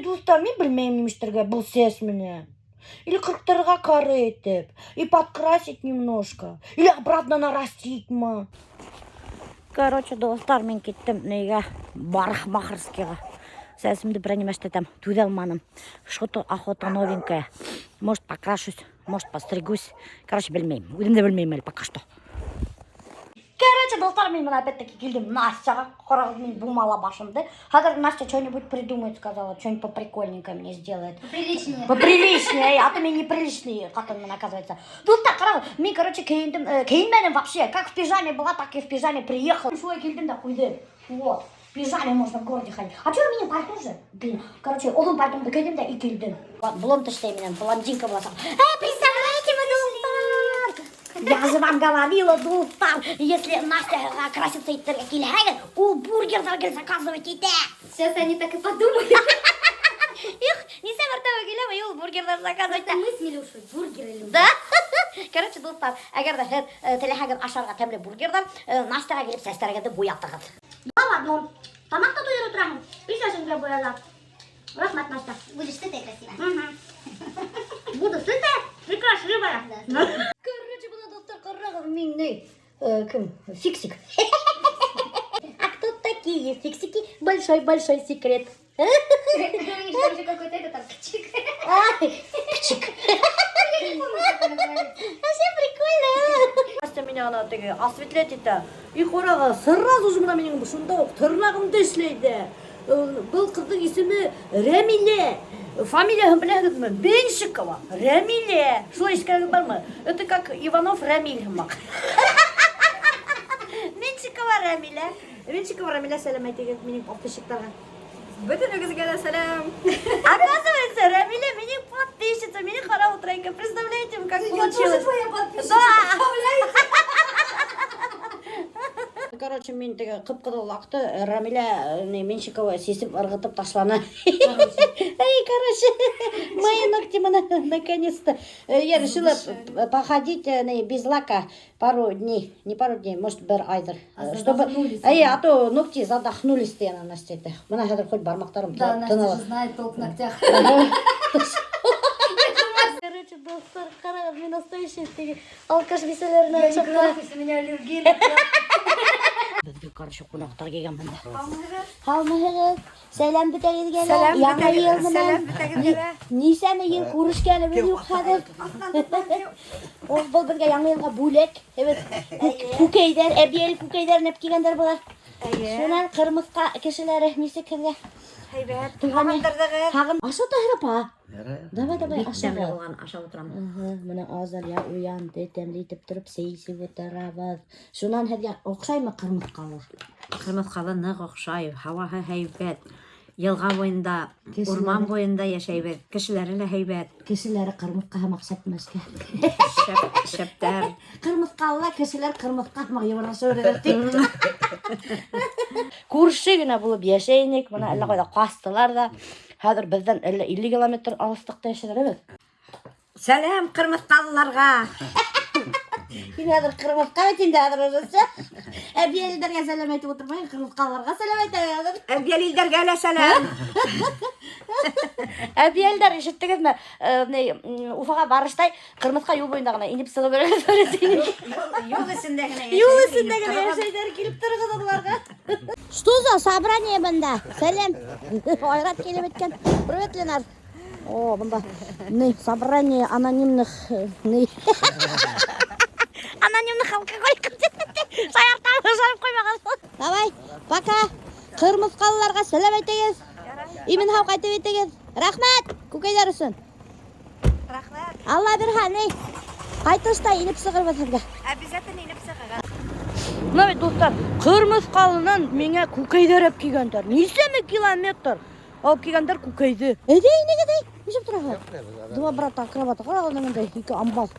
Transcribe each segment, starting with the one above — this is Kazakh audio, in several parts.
достар, мен білмеймін немештерге бұл сес менен. Или қырықтарға кары етіп, и подкрасить немножко, или обратно нарастить ма. Короче, достар, мен кеттім неге барахмахерскийға. Сәсімді бір немештетем, төзе алманым. Что-то охота новенькая. Может, покрашусь, может, постригусь. Короче, білмеймін. Өзім де білмеймін әлі пока что. Короче, достар, мен опять-таки келдім Настяға. Қорағыз мен бумала башымды. Қазір Настя что-нибудь придумает, сказала. Что-нибудь поприкольненькое мне сделает. Поприличнее. Поприличнее, а то мне неприличный, как он оказывается. Достар, қарағыз, мен, короче, киінменім вообще. Как в пижаме была, так и в пижаме приехал. Шуай келдім да қойды. Вот. В пижаме можно в городе ходить. А что у меня пальто же? Блин, короче, олым пальтомды кидем да и келдім. Блонд тіштей менен, блондинка боласам. Представляете, мы, достар! Я же вам говорила, достар, если Настя красится и келген, ол бургердерге заказывать ете. Сейчас они так и подумают. Их, не все вартовы келем, и ол бургердер заказывать. Мы с Милюшей бургеры любим. Да? Короче, достар, әгер де телехагын ашарға тәмлі бургерден, Настяға келіп сәстерге бояп тағыз. Ладно, тамақта тойыр отырамын. Үй сәсімге боязақ. Рахмат, Настя. Будешь сытая и красивая. Буду сытая и красивая. Короче, бұна достар қарағыз мен не? Кім? Фиксик. А кто такие фиксики? Большой-большой секрет. Там же какой-то этот там кчик. Кчик. Вообще прикольно. Настя меня она такая осветлять это. И қораға сразу же мына менің шунда тырнағымды ішлейді. Бұл қыздың есімі Рамиле. Фамилиясын білесіз ме? Беншикова. Рамиле. Шулай ескерген бар ма? Это как Иванов Рамиль. Меншикова Рамиле. Меншикова Рамиле сәлем айтеген менің подписчиктарға. Bütün ögізге салям. Оказывается, Рамиле менің подписчица. Мені қарап отырайынка. Представляете, как получилось? Я тоже твоя подписчица. Короче, мен теге қып-қыдыл лақты Рамиля Меншикова сесіп ырғытып ташлана. Эй, короче, мои ногти наконец-то. Я решила походить без лака пару дней. Не пару дней, может, бір айдыр. Чтобы... А то ногти задохнулись, на Настя. Мына хәдір хоть бармақтарым. Да, Настя же знает толк в ногтях. Короче, достар, қарағыз, мен настоящий алкаш беселерін Я не графис, у меня аллергия. Бізге, короче, қонақтар келген мында. Қалмағыз, сәлем бітегізгелі. Сәлем Яңа ел бітегізгелі. менен. Сәлем бітегізгелі. Нисәні ел көрішкелі мен юқадыр. Ол бұл бізге яңа елға бөлек. Көкейдер, әбиел көкейдер нәп келгендер болар. Сонан қырмызға кешелері несі кірге. Хағын аша тағырапа. Давай, аша болған, аша отырамын. Мына азар я уянды, тәмлейтіп тұрып, сейсіп отырабыз. Сонан әдге оқшаймы қырмызқалы? Қырмызқалы нық оқшай, хаваға хайбет. Елға бойында, орман бойында яшайбет. Кішілері хайбет. Кешелері қырмызқа мақсат мәске. Шептер. Қырмызқалыла кешелер қырмызқа мақ еврашы өрелер. Көрші гіне болып яшайнек, мұна әлі қойда қастылар да. Хәдір бізден 50 километр алыстықта яшайлар емес. Сәлем қырмызқалыларға. Мен хәдір қырмызқа өтінде хәдір өзісі. Әбиелдерге сәлем айтып отырмайын, қырмызқалыларға сәлем айтып. Әбиелдерге әлі сәлем. Әбиелдер ешіттігіз ме? Уфаға барыштай қырмызқа юл бойындағына иніп сығы береді сөйлесейін. Юл үсіндегіне яшайдар келіп тұрғыз оларға. Что за собрание бында? Сәлем. Айрат келіп еткен. Привет, Ленар. О, бында. Собрание анонимных... Анонимных алкоголиков. Саяқтағы жарып қоймаған. Давай, пока. Қырмызқалыларға сәлем айтегіз. Имен хау қайтып етегіз. Рахмет, көкейдер үшін. Рахмет. Алла бір ханы. Қайтышта иніп сығыр бәсірге. Обязательно иніп сығыға. Мына бет достар, қырмызқалынан меңе көкейдер әп кегендер. Несеме километр алып кегендер көкейді. Неге? Нешіп тұрағы? Два брата акробата. Қарағылда менде екі амбал.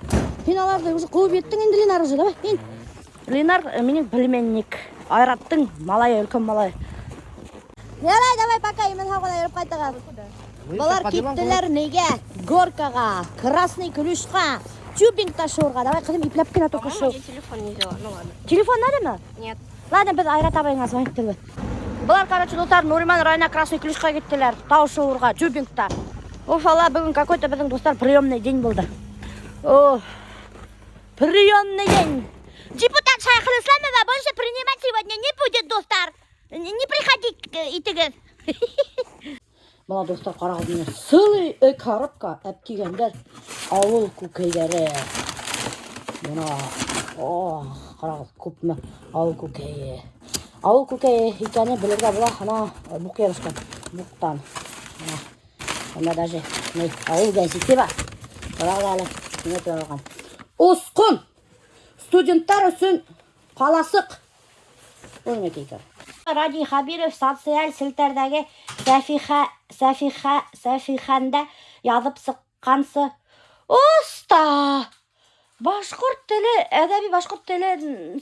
Сен аларды уже қуып еттің енді Ленар уже, давай. Ленар менің племенник. Айраттың малайы, үлкен малайы. Давай, пока, емен хауғада еріп қайтаға. Балар кеттілер неге? Горкаға, Красный Ключқа, тюбинг ташуырға. Давай, қызым, иплеп кена только шоу. Телефон не взяла, ну ладно. Телефон надо ма? Нет. Ладно, біз Айрат абайыңа звонить тілбі. Бұлар, короче, достар, Нуриман района Красный Ключқа кеттілер. Тау шоуырға, Джубингта. Офала, бүгін какой-то біздің достар приемный день болды. О, приемный день. Депутат Шайхал Исламова больше принимать сегодня не будет, достар. Не приходить, итігіз. Бұла, достар, қарағылдың сылый коробка әпкегендер ауыл көкейлері. Бұна, қарағыл, көп мә ауыл көкейі. Ауыл көкейі екені білерге бұла, ана бұқ ерішкен, бұқтан. Онда даже ауыл газеті бар. Қарағыл әлі, не тұрған. Осқын! Студенттар үшін қаласық. Олың екейкер. Ради Хабиров социал сілтердегі Сәфиханда язып сыққансы. Оста! Башқұрт тілі, әдәби башқұрт тілі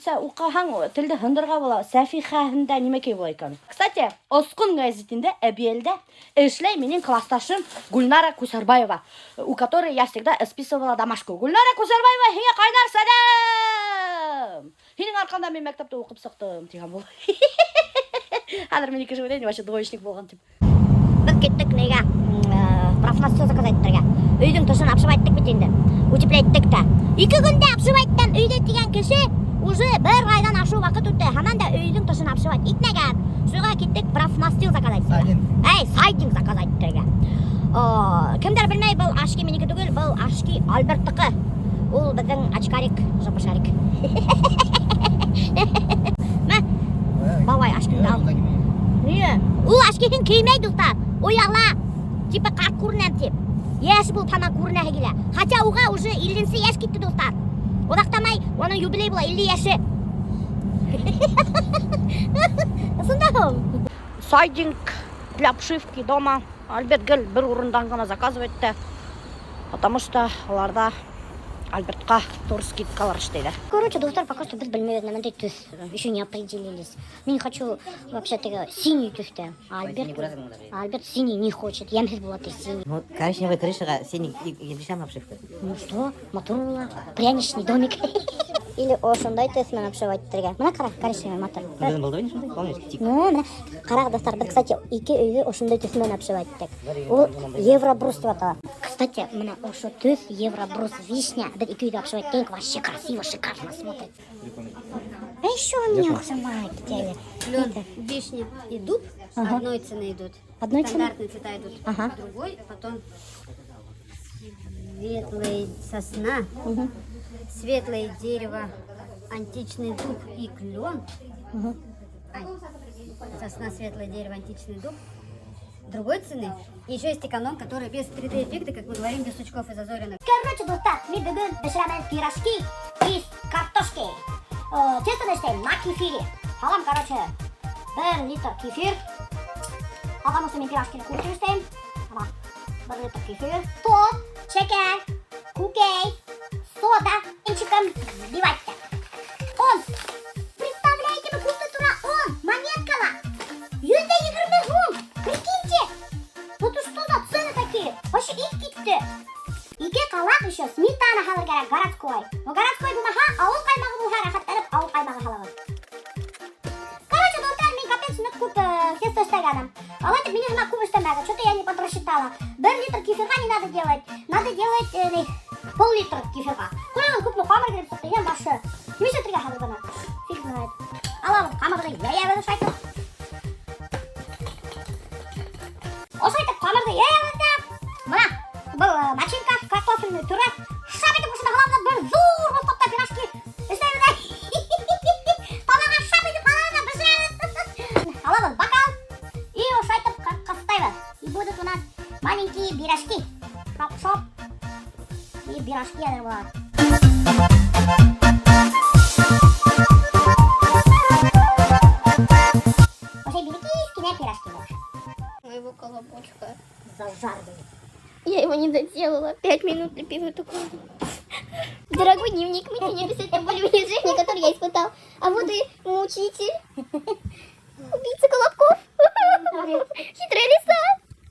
ұқахан тілді хындырға бола, Сәфиханда немекей бола екен. Кстати, Осқын газетінде әбиелді эшлей менің классташым Гульнара Кусарбаева, у которой я всегда списывала домашку. Гульнара Кусарбаева, хене қайнар сәлем! Хенің арқанда мен мәктепті оқып сықтым, тиған бол. Адыр мен екі жыведен, вообще двоечник болған тип. Біз кеттік неге, профнастил заказайттырға. Үйдің тұшын апшып айттық бетенді. Утепляйттық та. 2 күнде апшып айттан үйде тиген кіші уже бір айдан ашу вақыт өтті. Хаман да үйдің тұшын апшып айт. Итнеген, шуға кеттік профнастил заказайттырға. Сайдинг заказайттырға. Кімдер білмей, бұл ашки менекі түгіл, бұл ашки Альберттікі. Ол біздің ачкарик, жапышарик. Бавай ашкин дал. Не? Ол ашкин кеймейді ұста. Ояғла. Типа қақ көрінем теп. Еш бұл тана көріне хегілі. Хотя оға уже 50 еш кетті достар. Одақтамай, оның юбилей бола 50 еші. Сонда сайдинг для обшивки дома. Альберт гіл бір орындан ғана заказывайтты. Потому что оларда Альбертқа тур скидкалар іштейді. Короче, достар, пока что біз білмейді, намандай түс. Еще не определились. Мен хочу вообще-то синий түсті. Альберт синий не хочет. Я без была ты синий. Ну, коричневая крыша, синий и решаем обшивка. Ну что? Мотор пряничный домик. Или ошондай төсмен обшивайттырға. Мына қара, коричневый мотор. Был да не помнишь? Ну, мына қара достар, біз, кстати, екі үйі ошондай төсмен обшивайттық. Ол евробрус деп аталады. Кстати, мына ошо төс евробрус вишня. Біз екі үйді обшивайттық, вообще красиво, шикарно смотрит. А еще он не обшивает, дядя. Лёд, вишня и дуб одной цены идут. Одной цены? Стандартные цвета идут. Ага. Другой, а потом светлая сосна, светлое дерево, античный дуб и клен. Сосна, светлое дерево, античный дуб. Другой цены. И еще есть эконом, который без 3D-эффекта, как мы говорим, без сучков и зазоренных. Короче, достар, мы бүгін пішірамен пирожки из картошки. Честно істейм, на кефире. Алам, короче, 1 литр кефир. Потому что мен пирожкины кушаю істейм. 1 литр кефир. Тот, шекер, кукей, сода, венчиком взбивайте. Он, представляете, вы культура, он, монеткала. 120 сом, прикиньте. Вот что за цены такие? Вообще их кетті. Ике қалақ еще сметана халыр керек, городской. Но городской бұмаға ауыл қаймағы бұлға рахаттанып, ауыл қаймағы халығы. Короче, достар, мен капец нүк көп тесто істегенім. Алайтып, мне жена көп істемеді, что-то я не подрасчитала. 1 литр кефирға не надо делать. Надо делать пол-литр кефирға. Қойған көплі қамыр керіп сұқты, ен башы. Немесе түрге халыр бұны. Фиг знает. Аламыз қамырды я шайтып. Осы айтып қамырды мына, бұл начинка, картофельный түрі. Шап етіп ұшында қаламда бір зур бұл қопта пирожки. Істеймді. Тамаға шап етіп қаламда бішіреді. Аламыз бокал. И осы айтып қастайды. И будут у нас маленькие пирожки. Шоп-шоп. И пирожки әдір болады. Осы великие пирожки болады. Моего колобочка. Зажарили. Я его не доделала. 5 минут лепила такой. Дорогой дневник, мне не обязательно были унижения, которые я испытал. А вот и мучитель. Убийца колобков. Хитрая лиса.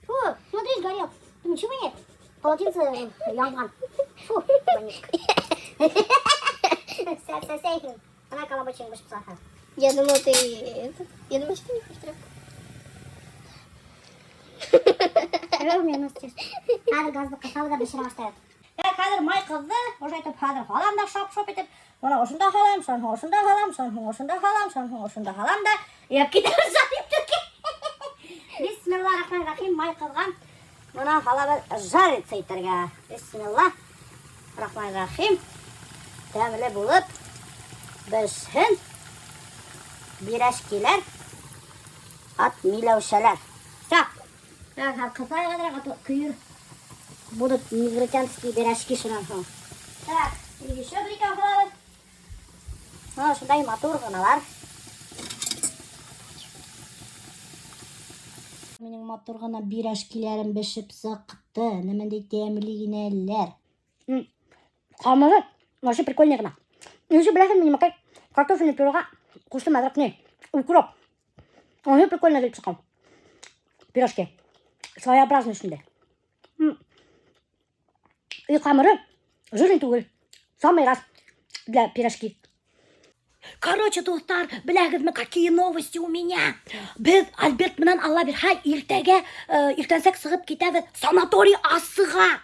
Фу, смотри, сгорел. Ты ничего нет? Полотенце янган. Фу, вонючка. Все, она колобочек больше псаха. Я думала, что ты не хочешь тряпку. Görmüyor musunuz? Hadi gazlı kasalı da pişire başlayalım. Hadi may kızdı. Hoş etip hadi halam da şop etip. Bana hoşunda halam, son hoşunda halam, son hoşunda halam, son hoşunda halam da. Yap gider zayıf tüke. Bismillahirrahmanirrahim. May kızgan. Bana hala jar etseyterge. Bismillahirrahmanirrahim. Təmli bulup. Bişsin. Biraşkiler. At milavşalar. Так. Так, копай kadar kıyır. Будут негритянские пирожки шыран. Так, еще прикалывалась. Ну, сюда и мотор ғаналар. Менің мотор ғана пирожкилерім бішіп сықытты. Немендей темлигінелер. Қамыры, вообще прикольный ғана. Еще, бляха, мне макай картофельный пирога. Кушты мадракне. Укроп. Вообще прикольно делать сықам. Пирожки. Своеобразный шунде. И қамыры жирный түгел. Самый раз для пирожки. Короче, достар, біләгізмі, какие новости у меня. Біз Альберт менен алла бір хай ертеңсек сығып кетеді санаторий асыға.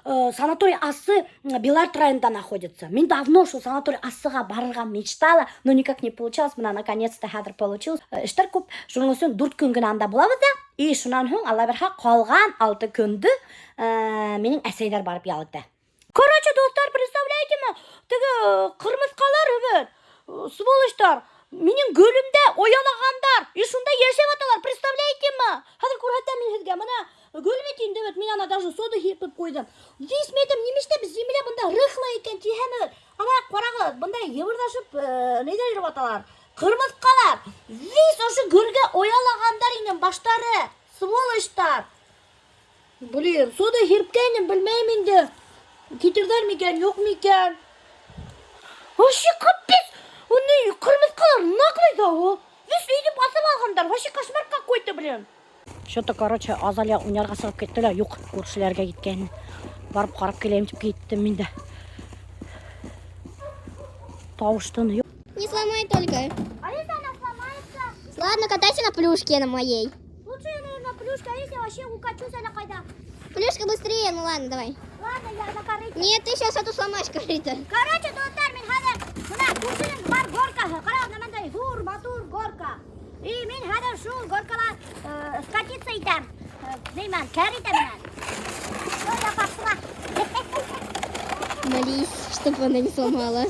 Санаторий асы Белард районында находится. Мен давно шо санаторий асыға барырға мечтала, но никак не получалось. Мына наконец-то хәдір получилось. Іштер көп, шуның өсін 4 күн генә анда булабыз да. И шунан һуң алла бір хай қалған 6 күнді менің әсәйлер барып ялыды. Короче, достар, представляете ма? Тігі қырмызқалар өбір. Сволочтар, менің гөлімді оянағандар. И шунда ешеп аталар, представляете ма? Хәдір көрхәттә мен һезгә мына гөліме тиінді өт. Мен ана даже соды хепіп қойдым. Здесь метім немеште біз земля бұнда рыхла екен тихәмі. Ана қорағы бұнда евырдашып нейдер жүріп аталар. Қырмызқалар. Здесь ошы гөлге оялағандар енен баштары. Сволочтар. Блин, соды херпкенім білмеймін де. Кетірдер мекен, yok мекен. Вообще капец. Оны қырмызқалар наглый да о. Весь үйді басып алғандар. Вообще кошмар какой-то, блин. Что-то, короче, Азалия унярға сығып кеттілер. Yok, көршілерге кеткен. Барып қарап келем деп кеттім мен де. Тауыштың. Не сломай только. Алиса, она сломается. Ладно, катайся на плюшке на моей. Лучше я, наверное, плюшка, Алиса, вообще укачусь, она когда. Плюшка быстрее, ну ладно, давай. Ладно, я на корыте. Нет, ты сейчас эту сломаешь, корыто. Короче, достар, мен хәзер мына күршенең бар горкаһы. Карагыз, мондай зур матур горка. И мен хәзер шул горкалар скатиться итәм. Деймән, кәр итәм мен. Что я пошла? Молись, чтобы она не сломала.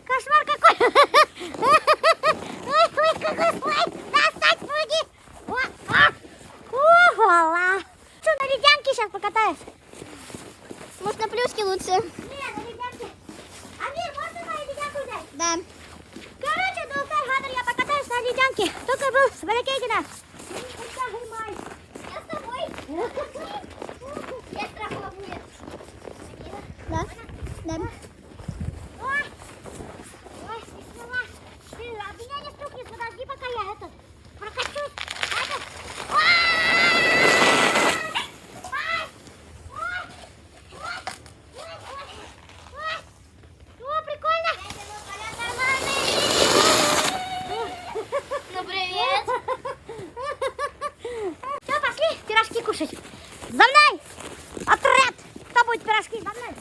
Кошмар какой! Ой, какой слайд! Достать будет! Ого! Что, на ледянке сейчас покатаюсь? Может, на плюшке лучше? Нет, на ледянке. Амир, можно мою ледянку взять? Да. Короче, достар, хадр, я покатаюсь на ледянке. Только был с Балякейгина. Я с тобой. Я страховую. Да? Да. Ой, бисмилlah. Ты от меня не стукнешь, подожди, пока я этот прокачусь. О, прикольно. Ну, привет. Все, пошли пирожки кушать. За мной! Отряд! Кто будет пирожки? За мной!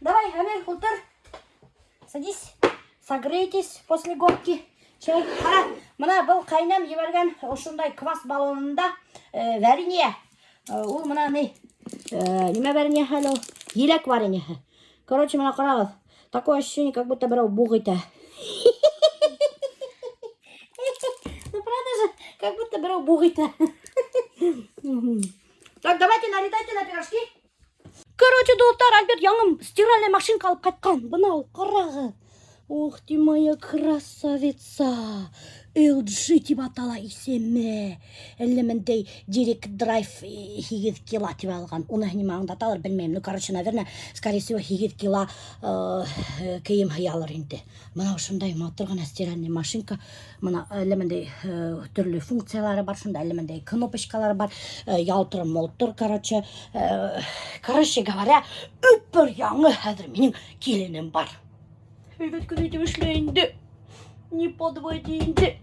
Давай, Амир, Култар, садись, согрейтесь после горки. Чай. Мына был қайнам еберген ошындай квас баллонында варенье. Ол мына не? Неме варенье хәлі? Елек варенье. Короче, мына қарағыз. Такое ощущение, как будто брал бугайта. Ну, правда же, как будто брал бугайта. Так, давайте налетайте на пирожки. Короче, достар, Альберт яңым стиральная машинка алып қайтқан. Бұны ал, қарағы. Ух ты, моя красавица. LG деп атала исеме. Әлемендей Директ Драйв 8 кила деп алған. Оны не аңдаталар білмеймін. Ну, короче, наверное, скорее всего, 8 кила киім хиялар енді. Мына ушындай моторған стиральный машинка. Мына әлемендей түрлі функциялары бар. Шында әлемендей кнопочкалары бар. Ялтыр, молтыр, короче. Короче говоря, үпір яңы хәзір менің келінім бар. Хәйвет күнейді үшлейінді. Не подводинді.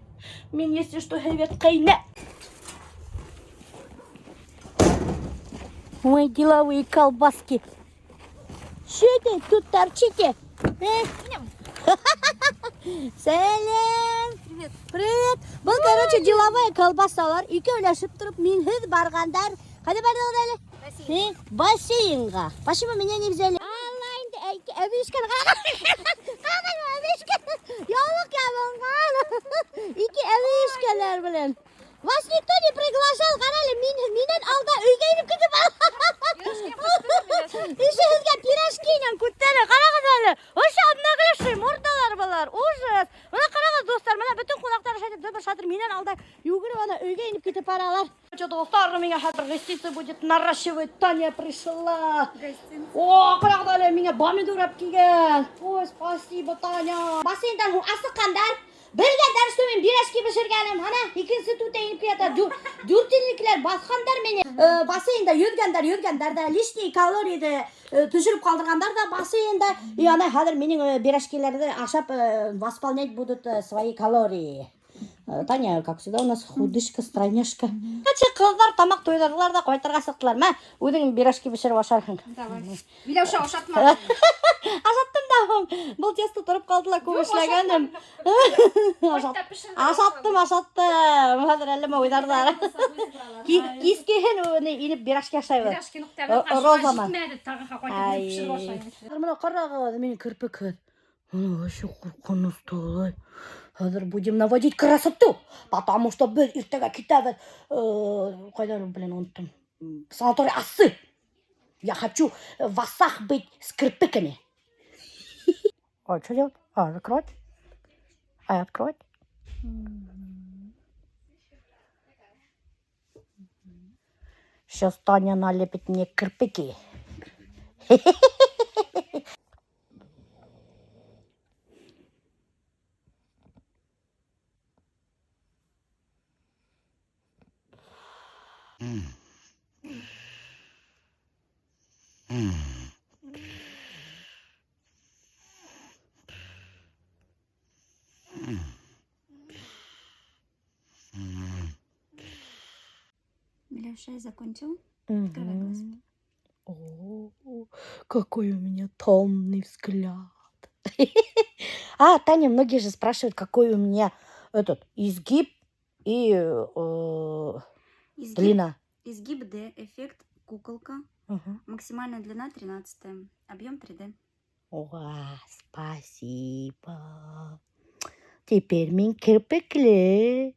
Мен если что, хәйвет қайна. Ой, деловые колбаски. Что это тут торчите? Сәлем. Привет. Привет. Бұл, короче, деловая колбасалар. Ике өләшіп тұрып, мен хіз барғандар. Қады бардығыда әлі? Бассейнға. Почему меня не взяли? Әбешкен қағай әбешкен. Ялық ябылған. Ике әбешкелер білін. Вас никто не приглашал, қаралы, менен алда үйге еніп кетіп ал. Ішіңізге пирожкинен күттері, қарағыз әлі. Ошы обнаглевший мордалар балар, ужас. Мына қарағыз достар, мына бүтін қонақтар шатыр менен алда үйгіріп ана үйге еніп кетіп баралар. Достар, меня гостиница будет наращивать. Таня пришла. О, қарағыз әлі, меня помидор әпкеген. Ой, спасибо, Таня. Бассейндан асыққандар. Білгендар, что мен пирожки пішіргенім, ана, екінші түте еніп кетті. Дүртінлікілер басқандар мені. Бассейнда өдгендар да, лишний калорийді түшіріп қалдырғандар да бассейнда. И ана, хадыр менің пирожкилерді ашап восполнять будут свои калории. Таня, как всегда, у нас худышка, стройняшка. Качы қыздар тамақ тойдарлар да қойтарға сықтылар. Мә, өдің пирожки пішіріп ашарың. Давай. Билеуші ашатма. Ашаттым да, бұл тесті тұрып қалдыла көмішләгенім. Ашаттым. Хәзір әліме ойдардар. Кескеген өні еніп пирожки ашайбы. Розаман. Мына қарағы, менің кірпік. Оны өші қорқыныз толай. Хәзір будем наводить красоту, потому что біз ертеге кетеміз. Қайдар, блин, ұнттым. Санаторий асы. Я хочу в осах быть с кирпиками. Ой, что делать? Закрыть? Открыть? Сейчас Таня налепит мне кирпики. Билеуші закончил? Открывай глаз. О, какой у меня томный взгляд. Таня, многие же спрашивают, какой у меня этот изгиб и длина. Изгиб D, эффект куколка. Максимальная длина 13, объем 3D. Спасибо. Теперь мен кирпикле.